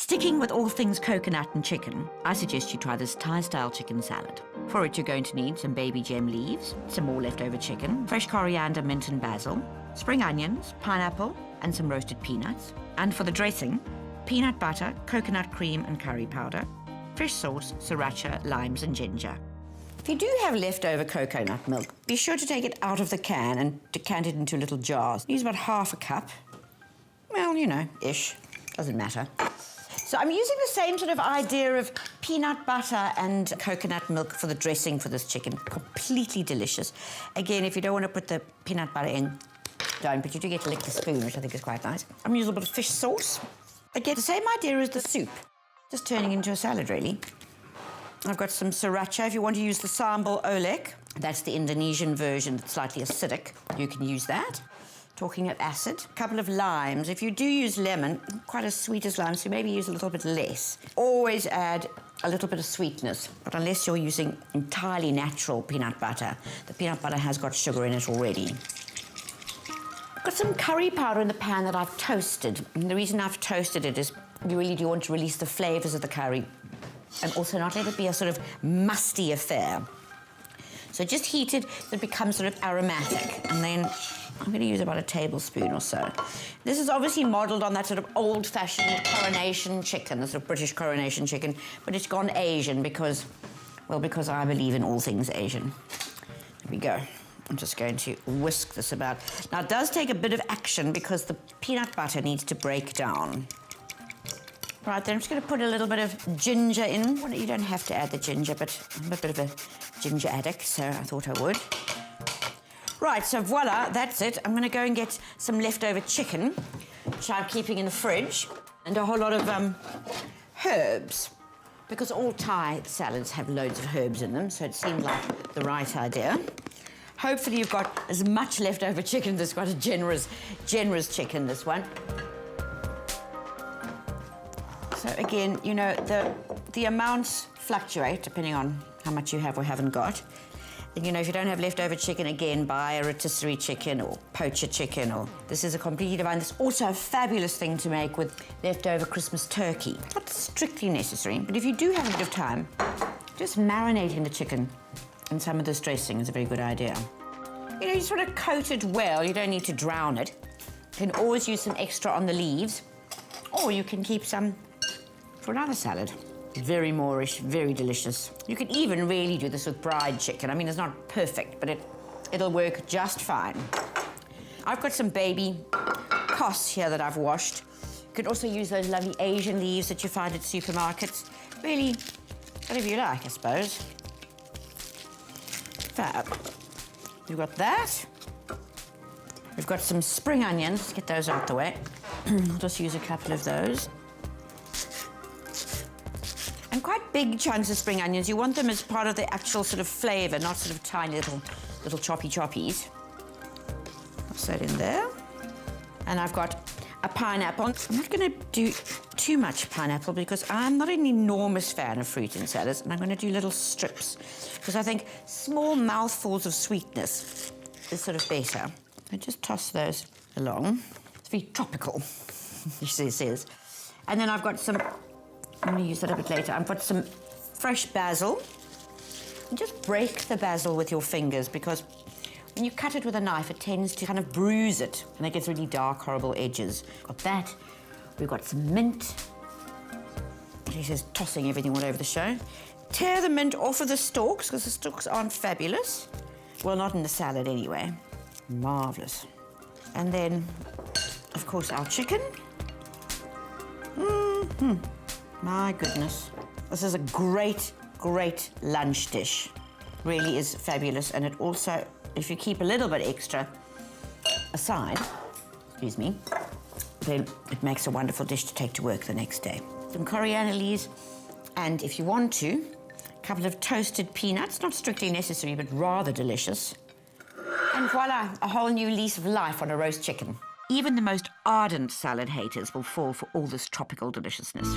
Sticking with all things coconut and chicken, I suggest you try this Thai-style chicken salad. For it, you're going to need some baby gem leaves, some more leftover chicken, fresh coriander, mint and basil, spring onions, pineapple, and some roasted peanuts. And for the dressing, peanut butter, coconut cream and curry powder, fish sauce, sriracha, limes and ginger. If you do have leftover coconut milk, be sure to take it out of the can and decant it into little jars. Use about half a cup. Well, you know, ish. Doesn't matter. So I'm using the same sort of idea of peanut butter and coconut milk for the dressing for this chicken. Completely delicious. Again, if you don't want to put the peanut butter in, don't, but you do get to lick the spoon, which I think is quite nice. I'm using a bit of fish sauce. Again, the same idea as the soup, just turning into a salad, really. I've got some sriracha. If you want to use the sambal olek, that's the Indonesian version that's slightly acidic. You can use that. Talking of acid, a couple of limes. If you do use lemon, quite as sweet as lime, so maybe use a little bit less. Always add a little bit of sweetness, but unless you're using entirely natural peanut butter, the peanut butter has got sugar in it already. I've got some curry powder in the pan that I've toasted. And the reason I've toasted it is you really do want to release the flavours of the curry and also not let it be a sort of musty affair. So just heat it, it becomes sort of aromatic, and then I'm going to use about a tablespoon or so. This is obviously modelled on that sort of old-fashioned coronation chicken, the sort of British coronation chicken, but it's gone Asian because, well, because I believe in all things Asian. There we go. I'm just going to whisk this about. Now, it does take a bit of action because the peanut butter needs to break down. Right, then I'm just going to put a little bit of ginger in. Well, you don't have to add the ginger, but I'm a bit of a ginger addict, so I thought I would. Right, so voila, that's it. I'm going to go and get some leftover chicken, which I'm keeping in the fridge, and a whole lot of herbs, because all Thai salads have loads of herbs in them, so it seemed like the right idea. Hopefully you've got as much leftover chicken. There's quite a generous chicken, this one. So again, you know, the amounts fluctuate depending on how much you have or haven't got. And, you know, if you don't have leftover chicken, again, buy a rotisserie chicken or poacher chicken, or this is a completely divine. This is also a fabulous thing to make with leftover Christmas turkey. Not strictly necessary, but if you do have a bit of time, just marinating the chicken in some of this dressing is a very good idea. You know, you sort of coat it well. You don't need to drown it. You can always use some extra on the leaves, or you can keep some for another salad. Very Moorish, very delicious. You can even really do this with bride chicken. I mean, it's not perfect, but it'll work just fine. I've got some baby kos here that I've washed. You can also use those lovely Asian leaves that you find at supermarkets. Really, whatever you like, I suppose. Fab. We've got that. We've got some spring onions. Let's get those out the way. I'll just use a couple of those. And quite big chunks of spring onions. You want them as part of the actual sort of flavour, not sort of tiny little choppies. Toss that in there. And I've got a pineapple. I'm not going to do too much pineapple because I'm not an enormous fan of fruit in salads, and I'm going to do little strips because I think small mouthfuls of sweetness is sort of better. I just toss those along. It's very tropical, it says. And then I've got some, I'm going to use that a bit later. I've got some fresh basil. And just break the basil with your fingers because when you cut it with a knife, it tends to kind of bruise it and it gets really dark, horrible edges. Got that. We've got some mint. She says tossing everything all over the show. Tear the mint off of the stalks because the stalks aren't fabulous. Well, not in the salad anyway. Marvellous. And then, of course, our chicken. My goodness. This is a great, great lunch dish. Really is fabulous. And it also, if you keep a little bit extra aside, excuse me, then it makes a wonderful dish to take to work the next day. Some coriander leaves, and if you want to, a couple of toasted peanuts, not strictly necessary, but rather delicious. And voila, a whole new lease of life on a roast chicken. Even the most ardent salad haters will fall for all this tropical deliciousness.